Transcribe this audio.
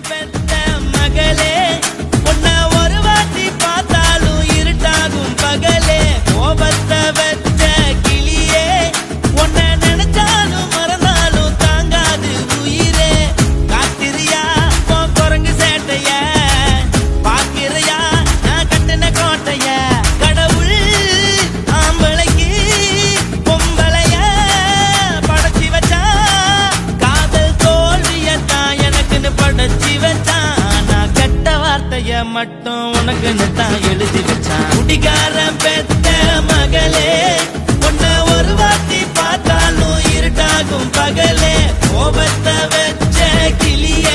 பெத்த மகளே உன்னை ஒரு வாட்டி பார்த்தாலும் இருட்டாகும் பகலே கோபத்தை வச்ச கிளியே உன்னை நினைச்சாலும் மறந்தாலும் தாங்காது உயிரே காத்திரியா உன் குரங்கு சேட்டைய பாக்கிறியா நான் கட்டின கோட்டைய கடவுள் ஆம்பளைக்கு பொம்பளைய படைச்சி வச்சா காதல் தோல்வியத்தான் எனக்குன்னு படைச்சி வச்சான் நான் கெட்ட வார்த்தைய மட்டும் உனக்குன்னு தான் எழுதி வச்சான் குடிகாரன் பெத்த மகளே உன்னை ஒரு வாட்டி பார்த்தாலும் இருட்டாகும் பகலே கோபத்தை வச்ச கிளியே